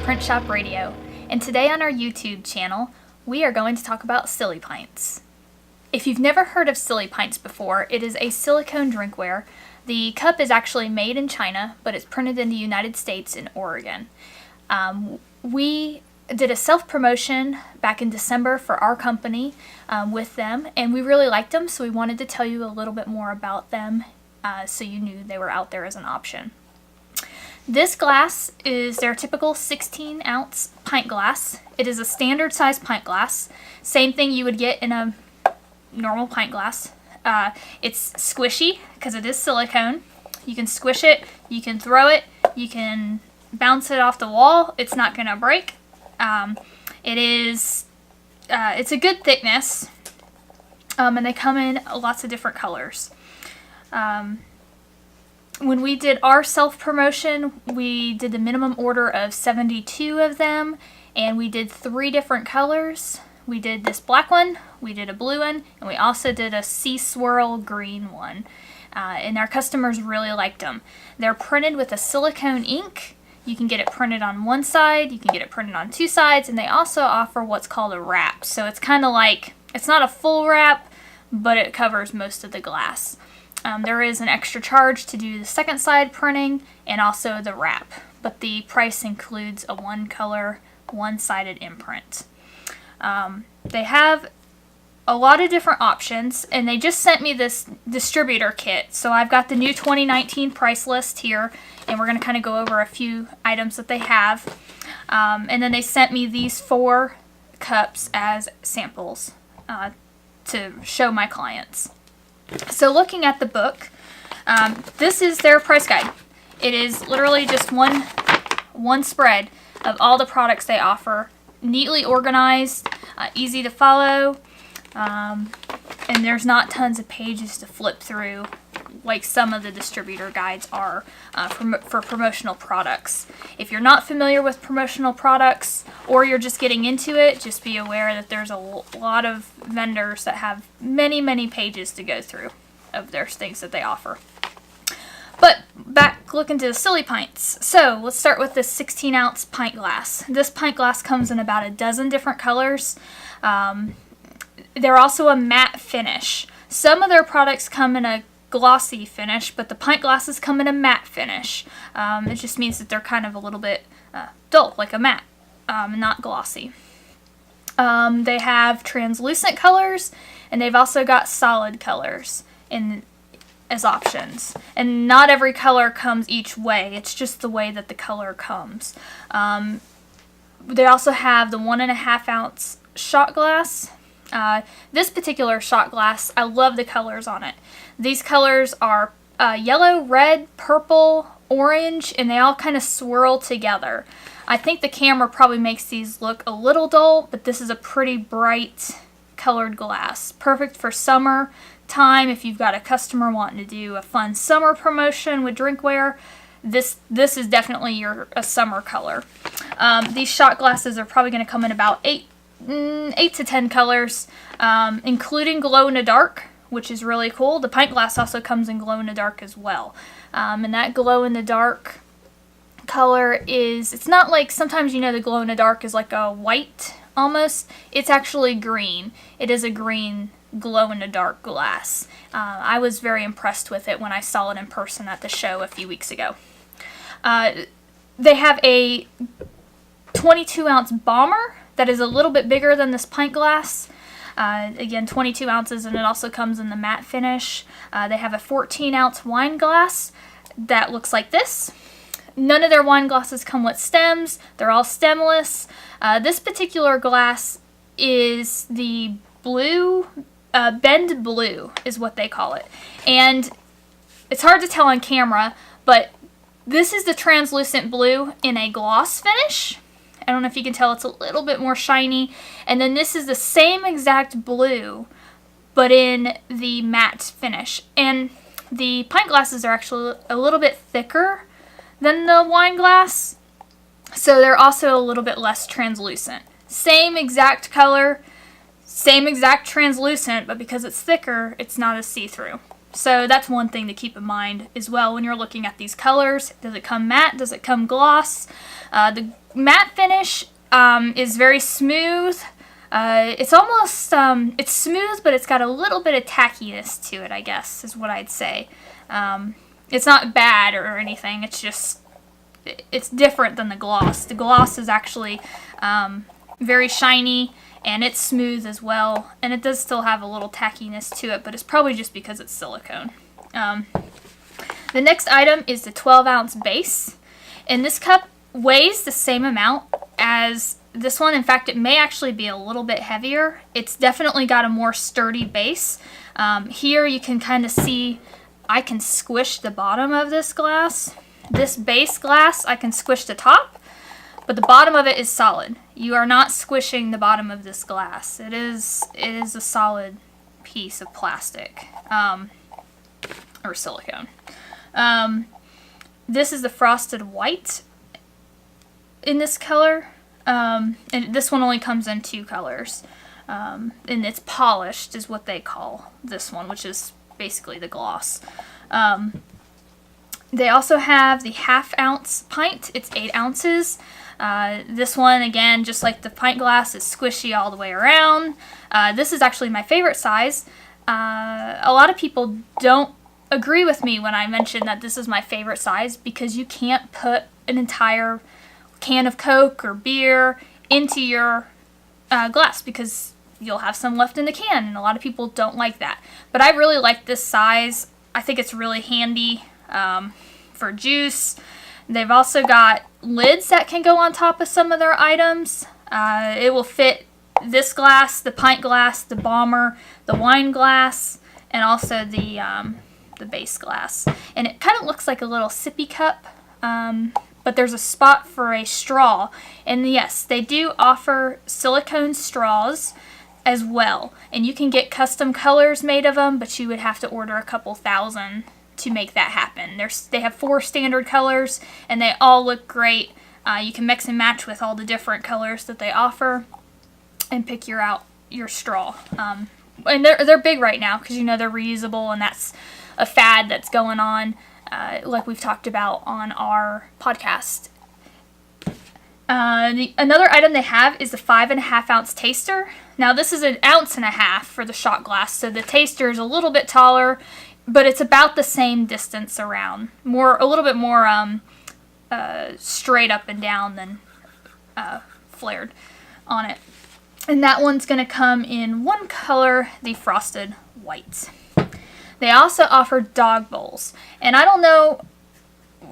Print Shop Radio, and today on our YouTube channel, we are going to talk about SiliPints. If you've never heard of SiliPints before, it is a silicone drinkware. The cup is actually made in China, but it's printed in the United States in Oregon. We did a self-promotion back in December for our company with them, and we really liked them, so we wanted to tell you a little bit more about them so you knew they were out there as an option. This glass is their typical 16-ounce pint glass. It is a standard size pint glass. Same thing you would get in a normal pint glass. It's squishy because it is silicone. You can squish it, you can throw it, you can bounce it off the wall. It's not going to break. It's a good thickness, and they come in lots of different colors. When we did our self-promotion, we did the minimum order of 72 of them, and we did 3 different colors. We did this black one, we did a blue one, and we also did a sea swirl green one. And our customers really liked them. They're printed with a silicone ink. You can get it printed on one side, you can get it printed on 2 sides, and they also offer what's called a wrap. So it's kind of like, it's not a full wrap, but it covers most of the glass. There is an extra charge to do the second side printing and also the wrap, but the price includes a one-color, one-sided imprint. They have a lot of different options, and they just sent me this Distributor Kit. So I've got the new 2019 price list here, and we're going to kind of go over a few items that they have. And then they sent me these 4 cups as samples to show my clients. So looking at the book, this is their price guide. It is literally just one spread of all the products they offer, neatly organized, easy to follow, and there's not tons of pages to flip through like some of the distributor guides are for promotional products. If you're not familiar with promotional products or you're just getting into it, just be aware that there's a lot of vendors that have many pages to go through of their things that they offer. But back looking to the SiliPints. So let's start with this 16-ounce pint glass. This pint glass comes in about a dozen different colors. They're also a matte finish. Some of their products come in a glossy finish, but the pint glasses come in a matte finish. It just means that they're kind of a little bit dull, like a matte, not glossy. They have translucent colors, and they've also got solid colors as options. And not every color comes each way. It's just the way that the color comes. They also have the 1.5-ounce shot glass. This particular shot glass, I love the colors on it. These colors are yellow, red, purple, orange, and they all kind of swirl together. I think the camera probably makes these look a little dull, but this is a pretty bright colored glass. Perfect for summer time if you've got a customer wanting to do a fun summer promotion with drinkware. This is definitely a summer color. These shot glasses are probably going to come in about 8 to 10 colors, including glow-in-the-dark, which is really cool. The pint glass also comes in glow-in-the-dark as well. And that glow-in-the-dark color it's not like sometimes the glow-in-the-dark is like a white almost. It's actually green. It is a green glow-in-the-dark glass. I was very impressed with it when I saw it in person at the show a few weeks ago. They have a 22-ounce bomber that is a little bit bigger than this pint glass. Again, 22 ounces, and it also comes in the matte finish. They have a 14-ounce wine glass that looks like this. None of their wine glasses come with stems. They're all stemless. This particular glass is the blue, bend blue is what they call it. And it's hard to tell on camera, but this is the translucent blue in a gloss finish. I don't know if you can tell, it's a little bit more shiny. And then this is the same exact blue, but in the matte finish. And the pint glasses are actually a little bit thicker than the wine glass, so they're also a little bit less translucent. Same exact color, same exact translucent, but because it's thicker, it's not as see-through. So that's one thing to keep in mind as well when you're looking at these colors. Does it come matte? Does it come gloss? The matte finish is very smooth. It's almost, it's smooth, but it's got a little bit of tackiness to it, I guess, is what I'd say. It's not bad or anything. It's just, it's different than the gloss. The gloss is actually very shiny, and it's smooth as well, and it does still have a little tackiness to it, but it's probably just because it's silicone. The next item is the 12-ounce base, and this cup weighs the same amount as this one. In fact, it may actually be a little bit heavier. It's definitely got a more sturdy base. Here you can kind of see I can squish the bottom of this glass. This base glass, I can squish the top, but the bottom of it is solid. You are not squishing the bottom of this glass. It is a solid piece of plastic, or silicone. This is the frosted white in this color, and this one only comes in 2 colors, and it's polished is what they call this one, which is basically the gloss. They also have the 1/2 ounce pint. It's 8 ounces. This one, again, just like the pint glass, is squishy all the way around. This is actually my favorite size. A lot of people don't agree with me when I mention that this is my favorite size, because you can't put an entire can of Coke or beer into your glass, because you'll have some left in the can, and a lot of people don't like that. But I really like this size. I think it's really handy for juice. They've also got lids that can go on top of some of their items. It will fit this glass, the pint glass, the bomber, the wine glass, and also the base glass. And it kind of looks like a little sippy cup, but there's a spot for a straw. And yes, they do offer silicone straws as well. And you can get custom colors made of them, but you would have to order a couple thousand to make that happen. They have 4 standard colors, and they all look great. You can mix and match with all the different colors that they offer and pick out your straw. And they're big right now because, you know, they're reusable, and that's a fad that's going on, like we've talked about on our podcast. Another item they have is the 5.5 ounce taster. Now this is 1.5 ounces for the shot glass, so the taster is a little bit taller, but it's about the same distance around. A little bit more straight up and down than flared on it. And that one's going to come in one color, the frosted white. They also offer dog bowls. And I don't know,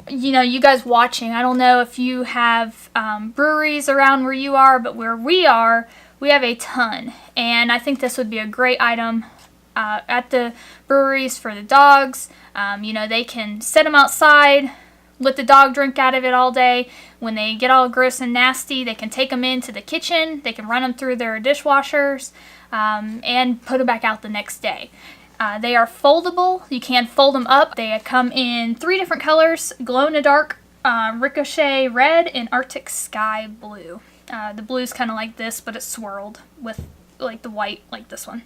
you know, you guys watching, I don't know if you have breweries around where you are, but where we are, we have a ton. And I think this would be a great item at the breweries for the dogs. You know, they can set them outside, let the dog drink out of it all day. When they get all gross and nasty, they can take them into the kitchen. They can run them through their dishwashers and put them back out the next day. They are foldable. You can fold them up. They come in 3 different colors: glow-in-the-dark, ricochet red, and Arctic sky blue. The blue's kind of like this, but it's swirled with like the white, like this one.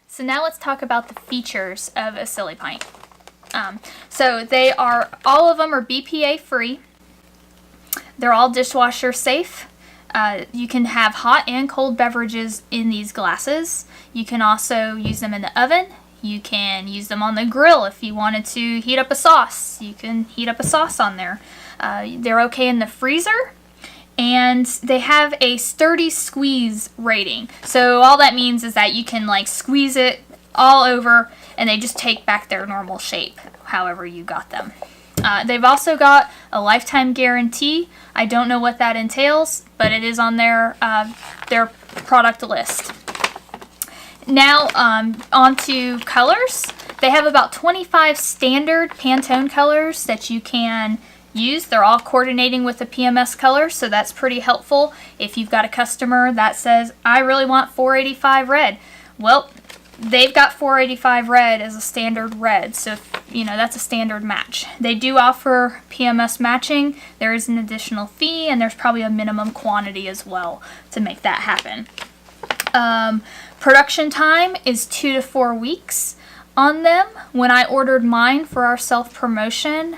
So now let's talk about the features of a SiliPint. So all of them are BPA free. They're all dishwasher safe. You can have hot and cold beverages in these glasses. You can also use them in the oven. You can use them on the grill if you wanted to heat up a sauce. You can heat up a sauce on there. They're okay in the freezer. And they have a sturdy squeeze rating. So all that means is that you can like squeeze it all over and they just take back their normal shape, however you got them. They've also got a lifetime guarantee. I don't know what that entails, but it is on their product list. Now, on to colors. They have about 25 standard Pantone colors that you can use. They're all coordinating with the PMS color, so that's pretty helpful if you've got a customer that says, I really want 485 red. Well, they've got 485 red as a standard red, so you know that's a standard match. They do offer PMS matching. There is an additional fee, and there's probably a minimum quantity as well to make that happen. Production time is 2 to 4 weeks. on them. When I ordered mine for our self-promotion,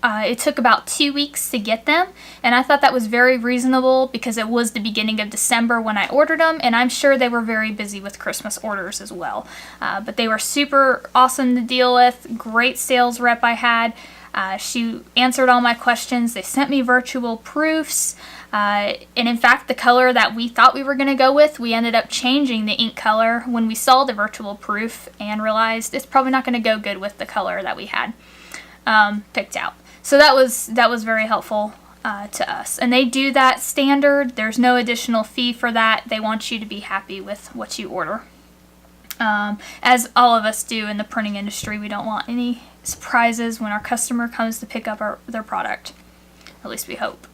it took about 2 weeks to get them, and I thought that was very reasonable because it was the beginning of December when I ordered them, and I'm sure they were very busy with Christmas orders as well. But they were super awesome to deal with. Great sales rep I had. She answered all my questions. They sent me virtual proofs. And in fact, the color that we thought we were going to go with, we ended up changing the ink color when we saw the virtual proof and realized it's probably not going to go good with the color that we had picked out. So that was very helpful to us. And they do that standard. There's no additional fee for that. They want you to be happy with what you order. As all of us do in the printing industry, we don't want any surprises when our customer comes to pick up their product. At least we hope.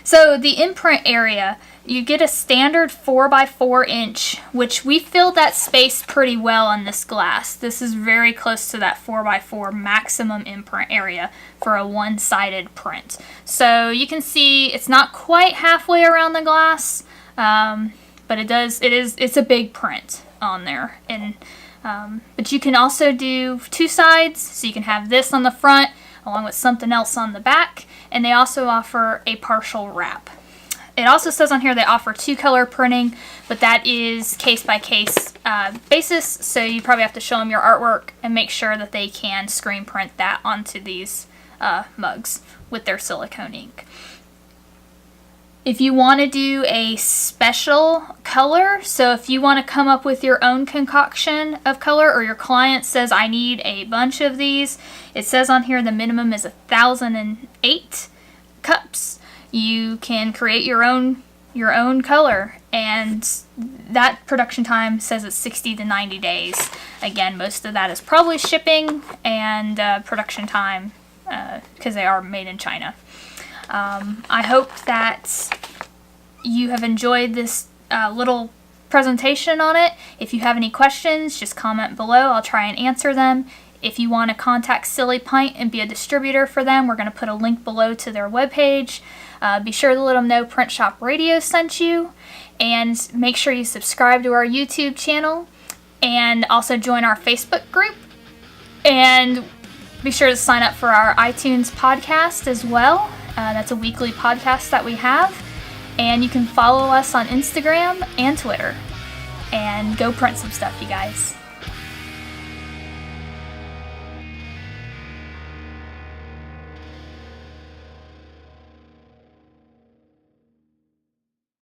So the Imprint Area, you get a standard 4x4 inch, which we filled that space pretty well on this glass. This is very close to that 4x4 maximum imprint area for a one-sided print. So you can see it's not quite halfway around the glass, but it's a big print on there. And but you can also do two sides, so you can have this on the front along with something else on the back, and they also offer a partial wrap. It also says on here they offer 2-color printing, but that is case-by-case basis, so you probably have to show them your artwork and make sure that they can screen print that onto these mugs with their silicone ink. If you want to do a special color, so if you want to come up with your own concoction of color, or your client says, I need a bunch of these, it says on here the minimum is 1,008 cups. You can create your own color, and that production time says it's 60 to 90 days. Again, most of that is probably shipping and production time because they are made in China. I hope that you have enjoyed this little presentation on it. If you have any questions, just comment below. I'll try and answer them. If you want to contact SiliPint and be a distributor for them, we're going to put a link below to their webpage. Be sure to let them know Print Shop Radio sent you, and make sure you subscribe to our YouTube channel, and also join our Facebook group, and be sure to sign up for our iTunes podcast as well. That's a weekly podcast that we have. And you can follow us on Instagram and Twitter. And go print some stuff, you guys.